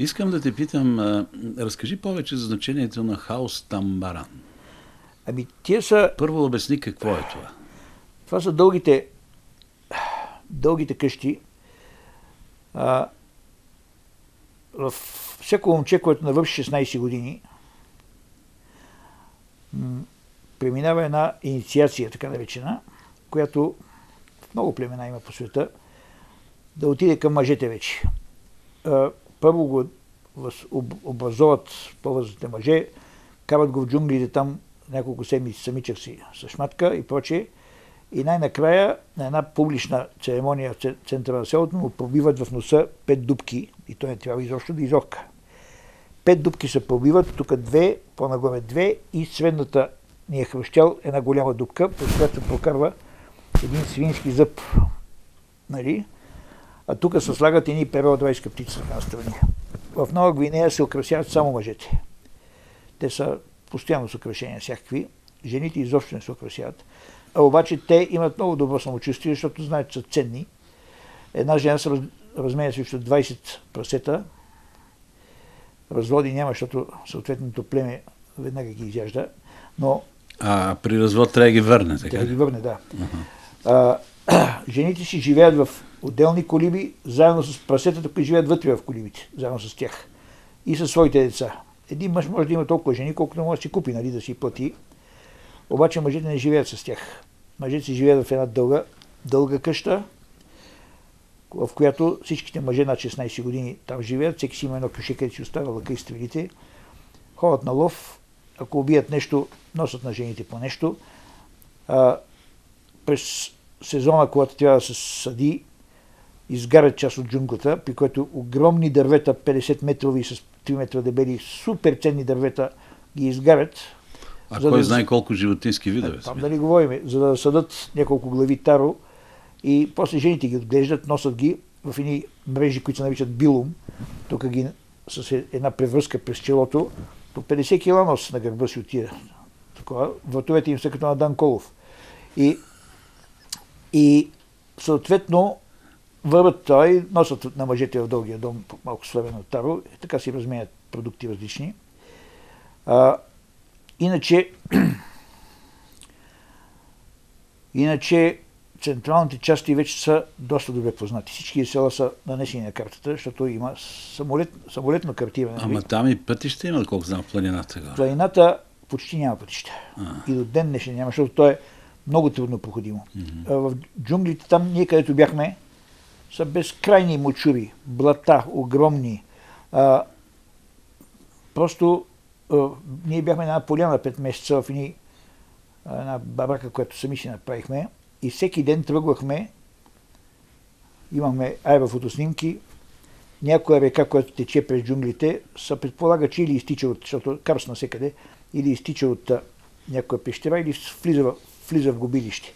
Искам да те питам, разкажи повече за значението на хаос тамбаран. Ами, тия са... Първо обясни какво е това. Това са дългите къщи. В всяко момче, което навърши 16 години, преминава една инициация, така наречена, която в много племена има по света, да отиде към мъжете вече. Първо го образуват по-възрастните мъже, карат го в джунглите там няколко седмици самичък си с шматка и прочее. И най-накрая на една публична церемония в центъра на селото му пробиват в носа 5 дупки и той не трябва изобщо да изорка. 5 дупки се пробиват, тук 2, по-нагоре 2 и средната ни е хръщял една голяма дупка, през която се прокарва един свински зъб. Нали? А тук се слагат едни перо от райска птица на страни. В Нова Гвинея се украсяват само мъжете. Те са постоянно с украшения всякакви. Жените изобщо не се украсяват. А обаче те имат много добро самочувствие, защото знаят, че са ценни. Една жена се разменя срещу 20 прасета. Разводи няма, защото съответното племе веднага ги изяжда. Но... А при развод трябва да ги върне, така? Трябва да ги върне, да. Жените си живеят в отделни колиби, заедно с прасетата, които живеят вътре в колибите, заедно с тях. И със своите деца. Един мъж може да има толкова жени, колкото може да си купи, нали, да си плати. Обаче мъжете не живеят с тях. Мъжете си живеят в една дълга къща, в която всичките мъже над 16 години там живеят. Всеки си има едно кюше, където си оставя лъка и стрелите. Ходят на лов. Ако убият нещо, носят на жените по нещо. През сезона, когато трябва да се съди, изгарят част от джунглата, при което огромни дървета, 50 метрови с 3 метра дебели, супер ценни дървета, ги изгарят. А кой знае колко животински видове? Там да ли говорим, за да съдат няколко глави таро и после жените ги отглеждат, носят ги в едни мрежи, които се наричат билум. Тук ги с една превръзка през челото, по 50 кила нос на гърба си отида. Вратовете им са като на Дан Колов. И съответно върват това и носят на мъжете в дългия дом малко славено таро, и така си разменят продукти различни. Иначе централните части вече са доста добре познати. Всички села са нанесени на картата, защото има самолетно картиране. Ама там и пътища има, колко знам, в планината. В планината почти няма пътища. И до ден днешен няма, защото то е много трудно проходимо. В джунглите там, ние където бяхме, са безкрайни мочури, блата, огромни. Просто ние бяхме на една поляна 5 месеца в една барака, която сами си направихме и всеки ден тръгвахме, имахме аерофотоснимки, някоя река, която тече през джунглите, се предполага, че или изтича от, защото карс навсекъде, или изтича от някоя пещера, или влиза в губилище.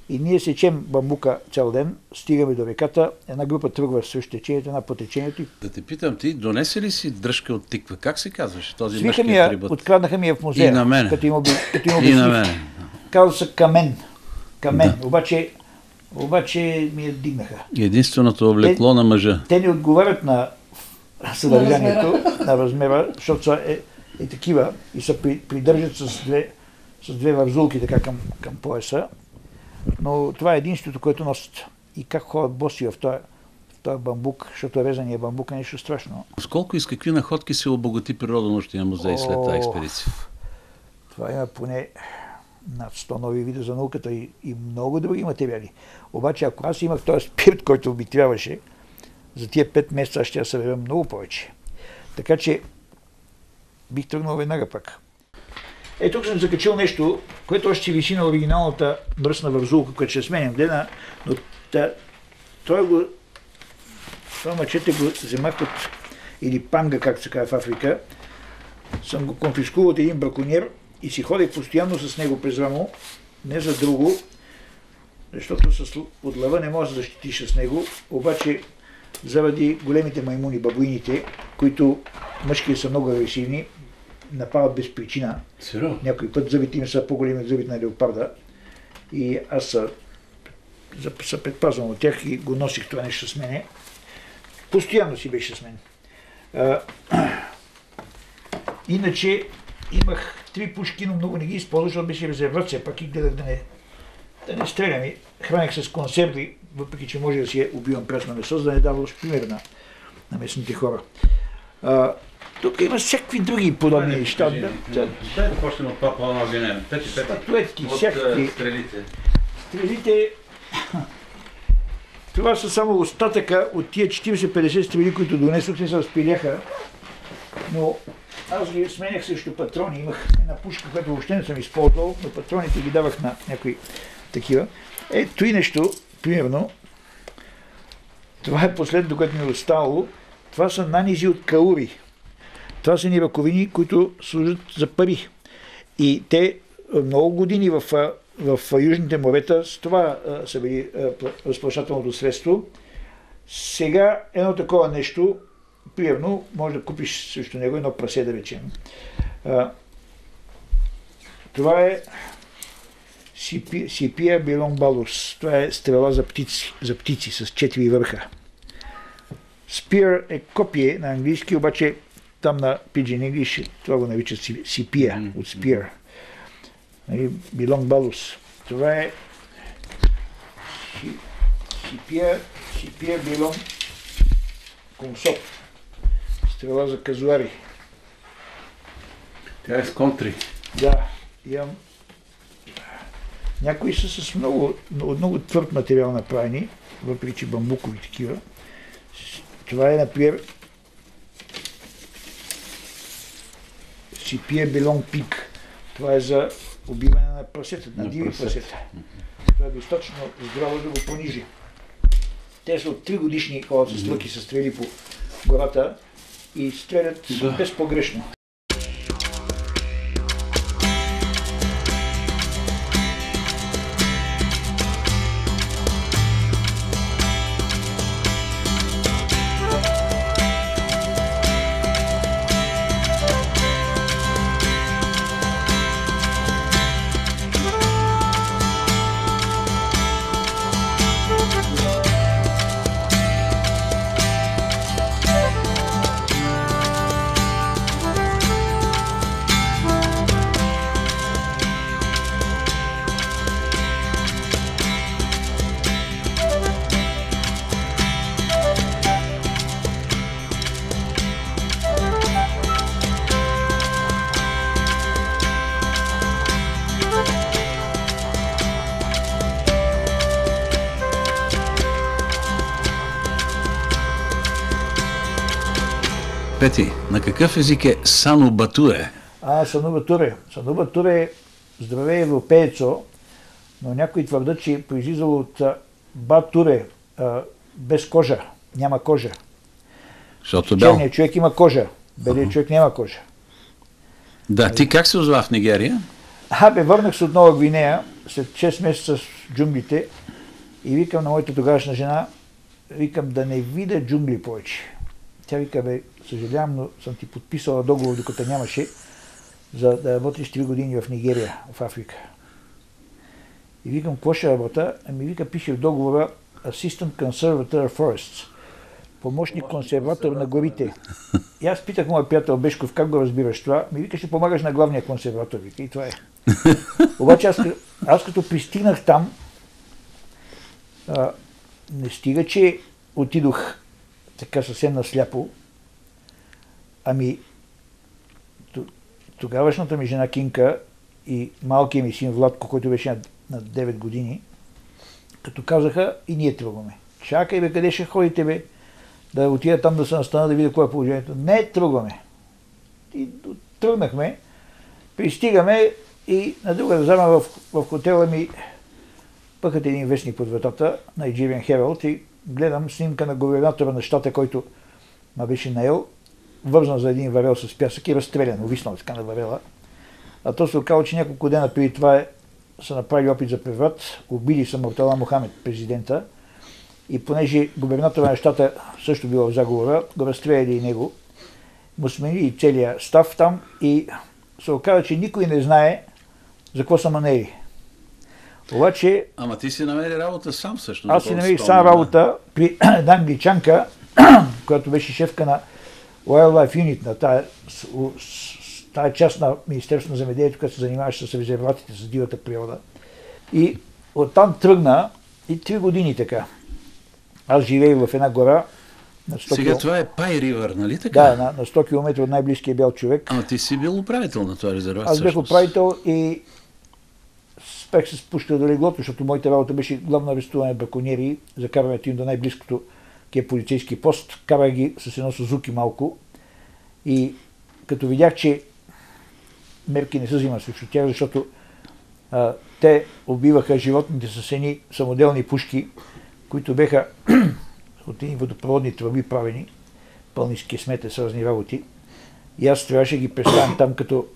И ние сечем бамбука цял ден, стигаме до реката, една група тръгва срещу течението, една по течението. Да те питам, ти донесе ли си дръжка от тиква? Как се казваше този мъжки атрибут? Откраднаха ми я в музея. И на мен. И на мен. Казва се камен. Да. Обаче ми я дигнаха. Единственото облекло на мъжа. Те не отговарят на съдържанието, на размера, защото са такива и се придържат с две вързулки така към пояса. Но това е единството, което носят. И как ходят боси в този бамбук, защото резания бамбук е нещо страшно. С колко и с какви находки се обогати Природонаучния музей след тази експедиция? Това има поне над 100 нови вида за науката и много други материали. Обаче, ако аз имах този спирт, който ми трябваше, за тия 5 месеца ще я събера много повече. Така че бих тръгнал веднага пак. Тук съм закачил нещо, което още си виси на оригиналната мръсна вързулка, която ще сменям гледа, но това мъчете го вземах от, или панга, както се казва в Африка, съм го конфискувал от един браконьер и си ходех постоянно с него през рамо, не за друго, защото от лъва не може да защитиш с него, обаче заради големите маймуни, бабуините, които мъжки са много агресивни, нападат без причина. Някой път зъбите им са по-големи от зъбите на леопарда и аз се предпазвам от тях и го носих това нещо с мене. Постоянно си беше с мен. Иначе имах 3 пушки, но много не ги използвах, защото беше резерват, все пак и гледах да не стрелям. И хранех с консерви, въпреки че може да си убивам прясно месо, за да не дава лош пример на местните хора. Тук има всякакви други подобни неща. Дай да почнем от Папуа Нова Гвинея. Статуетки, всякакви. Стрелите. Стрелите, това са само остатъка от тия 40-50 стрели, които донесох, се разпиляха. Но аз ги сменях срещу патрони. Имах една пушка, която въобще не съм използвал, но патроните ги давах на някои такива. Ето и нещо, примерно, това е последното, което ми е останало. Това са нанизи от каури. Това са ни ръковини, които служат за пари. И те много години в южните морета с това са били разплащателното средство. Сега едно такова нещо, примерно, може да купиш срещу него едно прасе, да речем. Това е Сипия Билонбалус. Това е стрела за птици с 4 върха. Spear е копие на английски, обаче там на Pidgin English това го наричат Сипия от Spear. Билонбалус. Това е Сипия Билон Консоп. Стрела за казуари. Тя е с контри. Да, имам. Някои са с много твърд материал направени, въпреки че бамбукови такива. Това е, например, Сипия Билон Пик. Това е за убиване на прасета, на диви прасета. Това е достатъчно здраво да го понижи. Те са от 3 годишни ходят с лъки, с стрели по гората и стрелят безпогрешно. Пети, на какъв език е Сано Батуре? Сано Батуре. Сано Батуре здраве европеецо, но някои твърдат, че е произлизало от Батуре, без кожа, няма кожа. Защото бял. Черният човек има кожа, белият човек няма кожа. Да, ти как се озова в Нигерия? Върнах се от Нова Гвинея, след 6 месеца с джунглите и викам на моята тогавашна жена, викам да не видя джунгли повече. Тя вика, съжалявам, но съм ти подписала договор, докато нямаше, за да работиш 3 години в Нигерия, в Африка. И викам, какво ще работя? Ами вика, пише в договора Assistant Conservator of Forests, помощник консерватор на горите. И аз питах моя приятел Бешков, как го разбираш това? Ми вика, ще помагаш на главния консерватор, вика, и това е. Обаче аз като пристигнах там, не стига, че отидох така съвсем насляпо, ами тогавашната ми жена Кинка и малкият ми син Владко, който беше на 9 години, като казаха, и ние тръгваме. Чакай бе, къде ще ходите бе? Да отида там да се настана, да видя какво е положението. Не, тръгваме. И тръгнахме, пристигаме и на друга зама в хотела ми пъхат един вестник под вратата, Nigerian Herald, и гледам снимка на губернатора на щата, който ме беше наел, вързан за един варел с пясък и разстрелян, увиснал така на варела. А то се оказа, че няколко дена преди това са направили опит за преврат, убили са Муртала Мохамед, президента, и понеже губернатора на щата също бил в заговора, го разстреляли и него, му сменили целия став там и се оказа, че никой не знае за какво са манели. Обаче... Ама ти си намери работа сам всъщност. Аз си намерих сам работа при една англичанка, която беше шефка на Wildlife Unit на тая част на Министерството на земеделието, която се занимаваше с резерватите, с дивата природа. И оттам тръгна и 3 години така. Аз живеех в една гора на 100 Сега това е Пай Ривър, нали така? Да, на 100 км от най-близкия бял човек. Ама ти си бил управител на това резерват. Аз бях управител и спех се спуща до леглото, защото моята работа беше главно арестуване на браконьери, закарването им до най-близкото полицейски пост. Карах ги с едно Сузуки малко и като видях, че мерки не се взимат срещу тях, защото те убиваха животните с едни самоделни пушки, които беха от едни водопроводни тръби правени, пълни с кесмете с разни работи. И аз трябваше да ги представям там като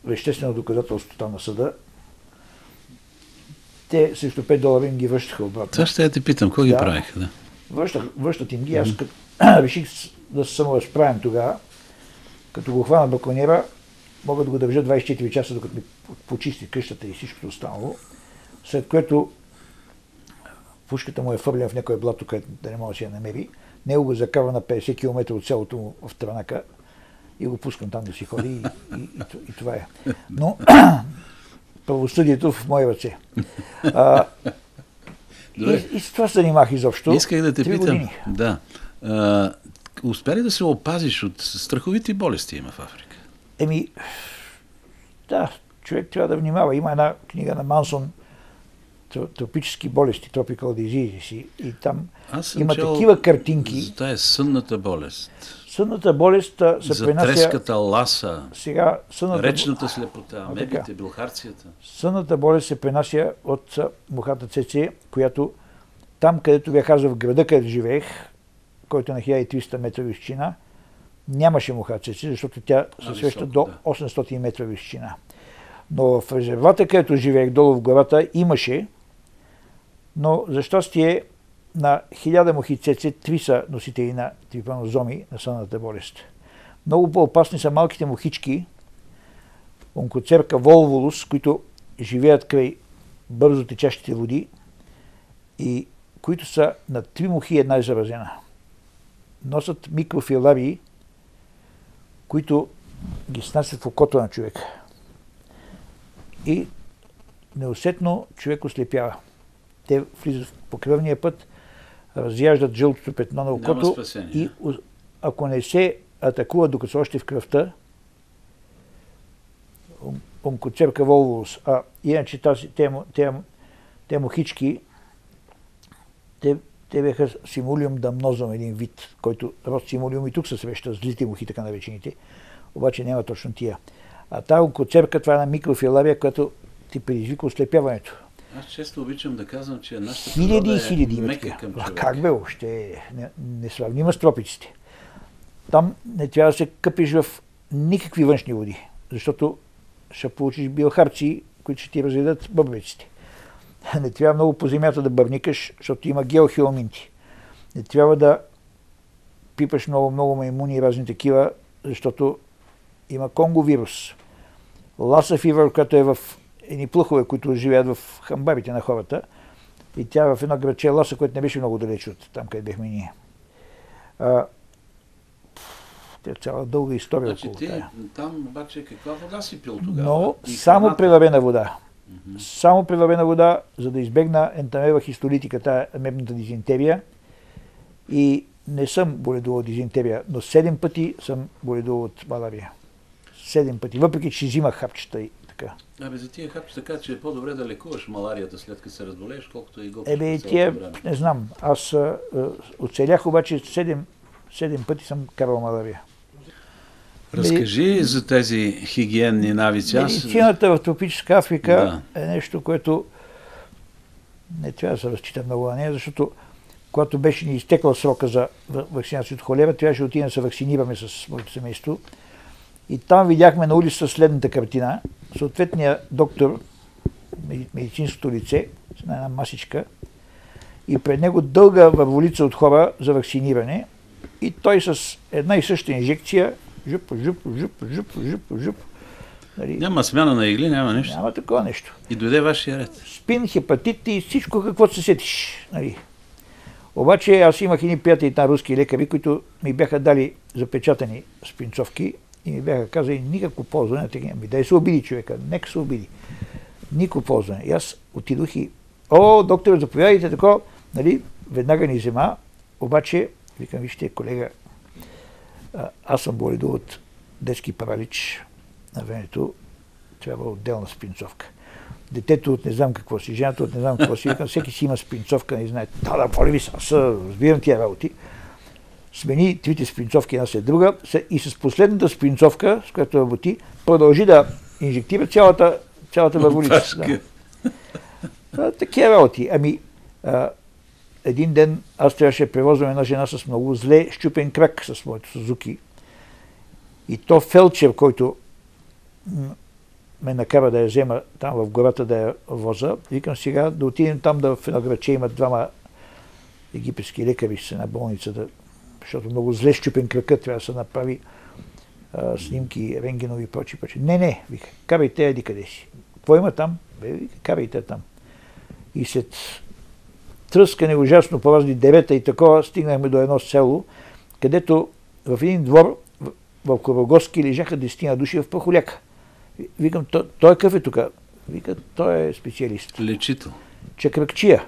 веществено доказателство там на съда. Те срещу $5 им ги връщаха обратно. Това ще я те питам, кой ги правиха? Да. Връщат им ги. Аз реших да се саморазправям тогава. Като го хвана браконьера, мога да го държа 24 часа, докато ми почисти къщата и всичкото останало. След което пушката му е фърлена в някое блато, където да не може да си я намери. Него го закарва на 50 км от селото му в Транака и го пускам там да си ходи и това е. Но правосъдието в мои ръце. И с това се занимах изобщо. Исках да те питам. Години. Да. Успя ли да се опазиш от страховити болести има в Африка? Да, човек трябва да внимава. Има една книга на Мансон, тропически болести, Tropical Diseases, и там има такива картинки. За тая сънната болест. Сънната болест се за пренася... треската ласа, сега, речната слепота, мебите, билхарцията. Сънната болест се пренася от мухата ЦЦ, която там, където бях аз в града, където живеех, който е на 1300 метра височина, нямаше муха ЦЦ, защото тя се свеща до 800 метра височина. Но в резервата, където живеех долу в гората, имаше, но за щастие на 1000 мухи ЦЦ 3 са носители на трипанозоми на сънната болест. Много по-опасни са малките мухички, онкоцерка волвулус, които живеят край бързо течащите води и които са на 3 мухи една е заразена. Носят микрофиларии, които ги снасят в окото на човека. И неусетно човек ослепява. Те влизат по кръвния път, разяждат жълтото петно на окото и ако не се атакува докато са още в кръвта, онкоцерка волвулус, иначе те мухички, те бяха симулиум дамнозом, един вид, който род симулиум и тук се среща, злите мухи, така наречените, обаче няма точно тия. А тази онкоцерка, това е една микрофилария, която ти предизвика ослепяването. Аз често обичам да казвам, че нашата хиляди мека към човек. Как бе, въобще несравнима с тропиците. Там не трябва да се къпиш в никакви външни води, защото ще получиш билхарци, които ще ти разредат бъбреците. Не трябва много по земята да бърникаш, защото има геохиломенти. Не трябва да пипаш много маймуни и разни такива, защото има Конго вирус. Ласа фивър, която е в едни плъхове, които живеят в хамбарите на хората. И тя е в едно градче Ласа, което не беше много далеч от там, къде бехме ние. Тя цяла дълга история около тая. Там обаче каква вода си пил тогава? Но само прилавена вода. Само прилавена вода, за да избегна ентамева хистолитика, тая мебната дизентерия. И не съм боледувал от дизентерия, но 7 пъти съм боледувал от малария. 7 пъти, въпреки че взимах хапчета и така. За тия хапчета така, че е по-добре да лекуваш маларията след като се разболееш, колкото и го не знам. Аз оцелях, обаче 7 пъти съм карал малария. Разкажи за тези хигиенни навици. Медицината в тропическа Африка е нещо, което не трябва да се разчита много на нея, защото когато беше ни изтекла срока за вакцинация от холера, трябваше да отидем да се вакцинираме с моето семейство. И там видяхме на улица следната картина. Съответният доктор, медицинското лице, с една масичка, и пред него дълга върволица от хора за вакциниране. И той с една и съща инжекция жуп. Няма смяна на игли, няма нещо. Няма такова нещо. И дойде вашия ред. Спин, хепатит и всичко какво се сетиш. Обаче аз имах едни приятели там руски лекари, които ми бяха дали запечатани спринцовки и ми бяха казали никакво ползване на такива. Дай се обиди човека, нека се обиди. Никакво ползване. И аз отидох и доктор, заповядайте такова, нали, веднага ни взема, обаче, викам, вижте, колега, аз съм боледувал от детски паралич на времето, трябва отделна спринцовка. Детето от не знам какво си, жената от не знам какво си, викам, всеки си има спринцовка, не знае, да, боли ви се, аз разбирам тия работи. Смени трите спринцовки една след друга и с последната спринцовка, с която работи, продължи да инжектира цялата върволица. Да. Такива работи. Един ден аз трябваше да превозвам една жена с много зле щупен крак с моето Сузуки. И то фелчер, който ме накара да я взема там в гората да я воза, викам сега да отидем там в едно градче, имат двама египетски лекари с една болница, защото много зле щупен кракът, трябва да се направи снимки, рентгенови и прочи. Не, вика, карайте еди къде си. Какво има там? Вика, карайте там. И след тръскане ужасно по разни дерета и такова, стигнахме до едно село, където в един двор в Корогоски лежаха 10 души в прахоляка. Викам, той какъв е тук? Вика, той е специалист. Лечител. Чакракчия.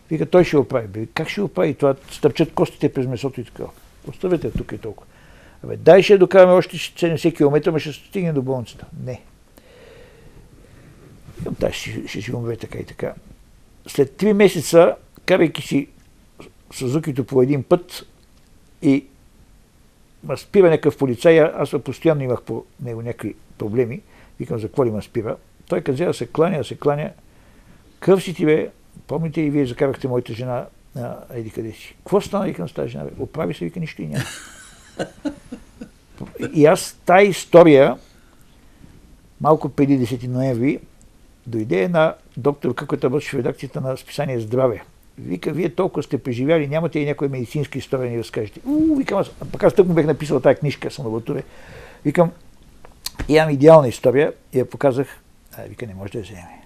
Вика, той ще оправи. Как ще оправи? Това стъпчат костите през месото и така. Оставете тук и толкова. Дай ще докараме още 70 км, но ще стигне до болницата. Не. Та ще си умре така и така. След 3 месеца, карайки си Сузукито по един път и спира някакъв полицай, аз постоянно имах по него някакви проблеми, викам за какво ли ме спира. Той каза да се кланя. Кръв си ти бе, помните ли вие закарахте моята жена еди къде си. Какво стана, викам с тази жена? Оправи се, вика, нищо и няма. И аз тая история, малко преди 10 ноември, дойде една докторка, която работи в редакцията на списание Здраве. Вика, вие толкова сте преживяли, нямате и някоя медицинска история да ни разкажете. Викам, пък аз тък му бях написал тази книжка, съм лаборатория. Викам, имам идеална история и я показах. Вика, не може да я вземе.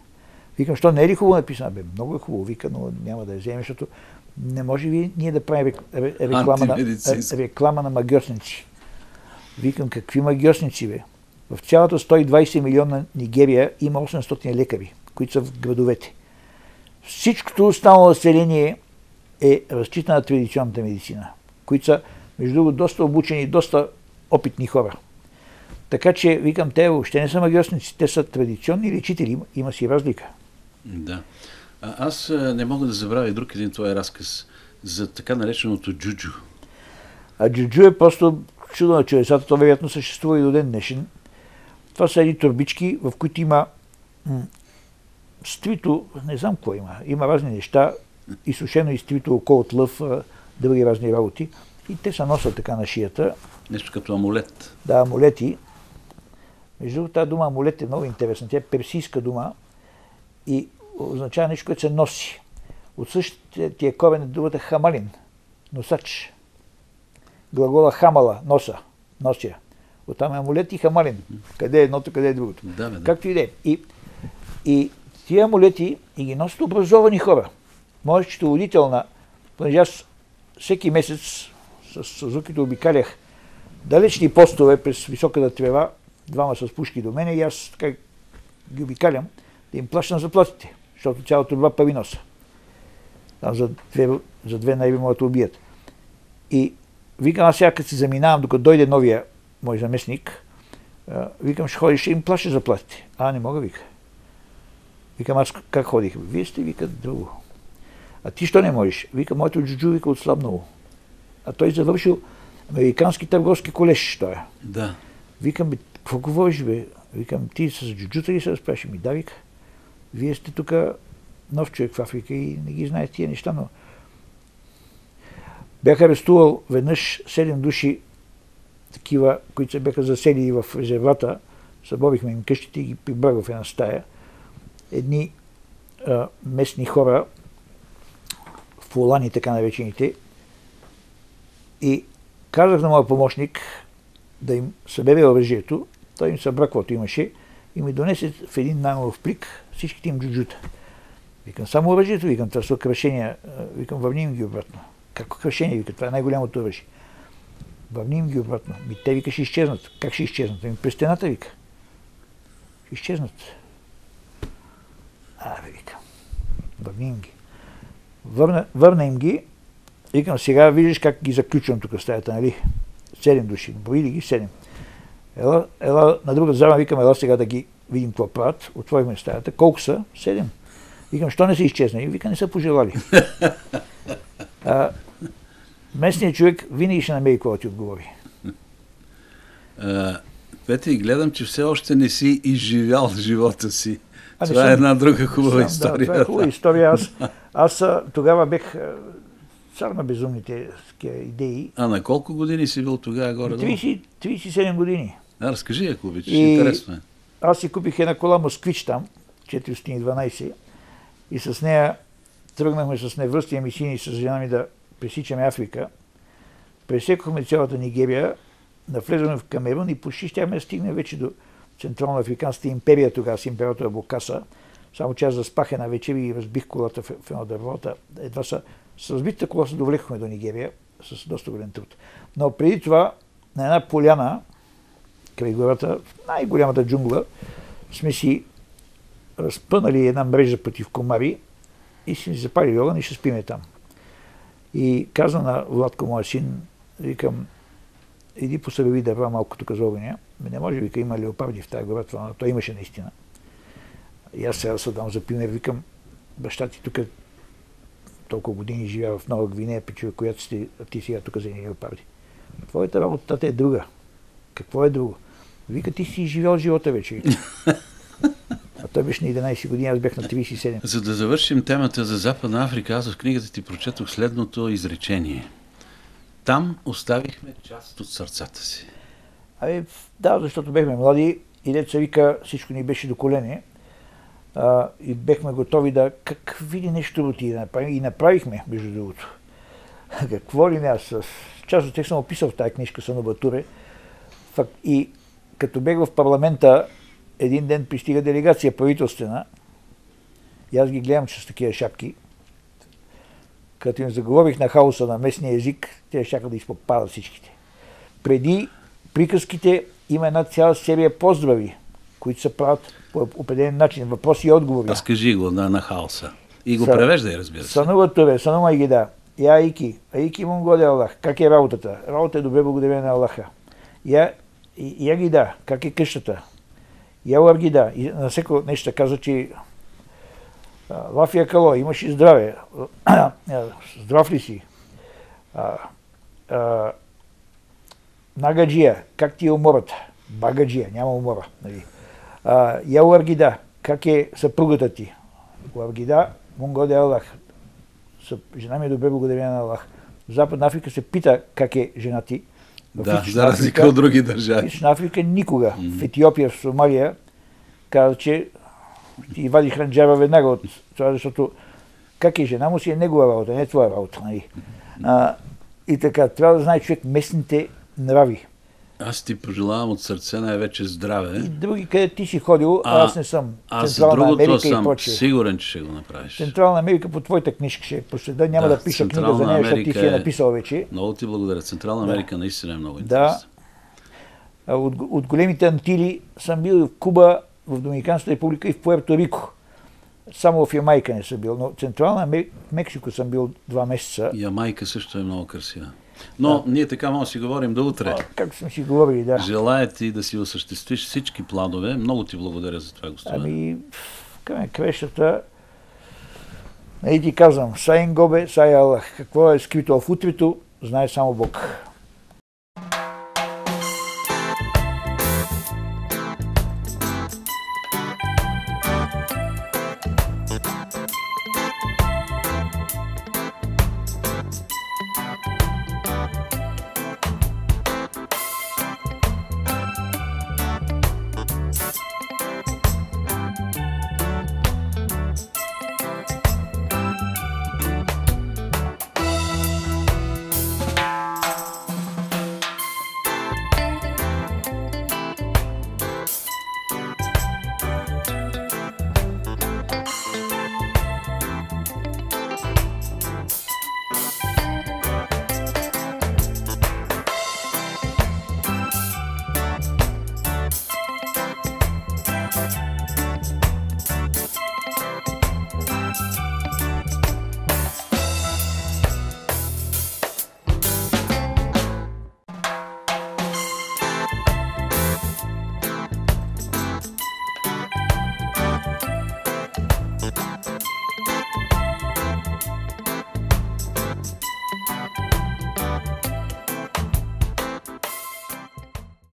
Викам, що не е ли хубаво написано? Много е хубаво, вика, но няма да я вземе, защото не може ви ние да правим реклама на магьосници. Викам, какви магьосници, бе? В цялата 120 милиона Нигерия има 800 лекари, които са в градовете. Всичкото останало население е разчитано на традиционната медицина, които са, между другото, доста обучени, доста опитни хора. Така че, викам, те въобще не са магьосници, те са традиционни лечители, има си разлика. Да. Аз не мога да забравя и друг един твой разказ за така нареченото джуджу. Джуджу е просто чудо на чудесата, то вероятно съществува и до ден днешен. Това са едни турбички, в които има стрито, не знам какво има. Има разни неща, изсушено изтрито око от лъв, други разни работи. И те се носят така на шията. Нещо като амулет. Да, амулети. Между другото, тази дума амулет е много интересна. Тя е персийска дума и означава нещо, което се носи. От същия корен е думата хамалин, носач. Глагола хамала, носа, нося. Оттам е амулет и хамалин. Къде е едното, къде е другото. Да. Както и да е. И тия амулети и ги носят образовани хора. Моят счетоводител понеже аз всеки месец с Сузукито обикалях далечни постове през високата трева, двама с пушки до мене и аз така ги обикалям да им плащам заплатите, защото цялото това пари носа. Там за две найби могат да убият. И викам, аз сега като си заминавам, докато дойде новия мой заместник, викам, ще ходиш, ще им плаща заплатите. Не мога, вика. Викам, аз как ходих? Вие сте, вика, друго. А ти що не можеш? Вика, моето джуджу, вика, отслабнало. А той завършил американски търговски колеж, той е. Да. Викам, бе, какво говориш, бе? Викам, ти с джуджута ли се разправиш? Да, вика. Вие сте тук нов човек в Африка и не ги знаете тия неща, но бях арестувал веднъж 7 души, такива, които се бяха засели в резервата, съборихме им къщите и ги прибрах в една стая. Едни местни хора, фулани, така наречените, и казах на моя помощник да им събере оръжието, той им събра каквото имаше и ми донесе в един наймов плик всичките им джуджута. Викам, само оръжието, викам, това са кръшения, викам, върним ги обратно. Какво кръшение, викам, това е най-голямото оръжие. Върним ги обратно. Те, вика, ще изчезнат. Как ще изчезнат? През стената, вика. Ще изчезнат. Вика, върнем ги. Върна им ги. Викам, сега виждаш как ги заключвам тук в стаята, нали? 7 души. Броили ги 7. Ела на друга зала, викам, ела сега да ги видим какво правят. Отворихме стаята. Колко са? 7. Викам, що не са изчезнали? Вика, не са пожелали. Местният човек винаги ще намери какво да ти отговори. Петри, гледам, че все още не си изживял живота си. Това е една друга хубава история. Да, това е хубава история. Аз тогава бех цар на безумните идеи. А на колко години си бил тогава горе? 37 години. Разкажи, ако обичаш, интересно е. Аз си купих една кола Москвич там, 412, и с нея тръгнахме с невръстия ми сини с жена ми да пресичаме Африка. Пресекохме цялата Нигерия, навлезахме в Камерун и почти щяхме да стигнем вече до Централно-африканската империя тогава с императора Бокаса. Само че аз заспах една вечер и разбих колата в едно дървото. Едва с разбитата кола се довлекохме до Нигерия с доста голям труд. Но преди това на една поляна, край гората, най-голямата джунгла, сме си разпънали една мрежа против комари и си запалили огън и ще спиме там. И каза на Владко, моя син, викам, иди посъбеви дърва малко тук за огъня. Не може, вика, има леопарди в тази гора, това той имаше наистина. И аз сега се дам за пример, викам, баща ти тук толкова години живя в Нова Гвинея, печува, която ти сега тук за леопарди. Твоята работа е друга. Какво е друго? Вика, ти си живял живота вече. А той беше на 11 години, аз бях на 37. За да завършим темата за Западна Африка, аз в книгата ти прочетох следното изречение. Там оставихме част от сърцата си. Да, защото бехме млади и деца вика, всичко ни беше до колене. И бехме готови да какви нещо роти да направим. И направихме, между другото. Какво ли не, аз част от тях съм описал в тази книжка Съно Батуре. И като бех в парламента, един ден пристига делегация правителствена и аз ги гледам с такива шапки. Като им заговорих на хаоса на местния език, те чакат да изпопадат всичките. Преди приказките има една цяла серия поздрави, които се правят по определен начин, въпроси и отговори. Разкажи го на хаоса. И го превеждай, разбира се. Санува Туре, Санума Игида, Я Аики, Аики Монголе Аллах. Как е работата? Работа е добре, благодарение на Аллаха. Я Гида, как е къщата? Я Ларгида. И на всеко нещо казва, че Лафия Кало, имаш и здраве. Здрав ли си? Нагаджия, как ти е умората? Багаджия, няма умора. Нали? Я Ларгида, как е съпругата ти? Ларгида, Монголе Аллах. Жена ми е добре, благодарение на Аллах. В Западна Африка се пита как е жена ти. Да, за разлика от други държави. В Източна Африка никога. В Етиопия, в Сомалия, каза, че ти вади хранджаба веднага от това, защото как е жена му си е негова работа, не е твоя работа. Нали? И така, трябва да знае човек местните нрави. Аз ти пожелавам от сърце най-вече здраве. И други, къде ти си ходил, аз не съм. Аз Централна другото Америка съм сигурен, че ще го направиш. Централна Америка по твоята книжка ще проследа. Няма да пиша книга за нея, защото ти си я написал вече. Много ти благодаря. Централна Америка наистина е много интересна. Да. От големите Антили съм бил в Куба, в Доминиканската република и в Пуерто Рико. Само в Ямайка не съм бил, но Централна Америка, в Мексико съм бил 2 месеца. Ямайка също е много красива. Но ние така може да си говорим до утре. Как сме си говорили, да. Желая ти да си осъществиш всички планове. Много ти благодаря за това гостуване. Към крещата, и ти казвам, Сайн Гобе, Сай Аллах. Какво е скрито в утрето, знае само Бог.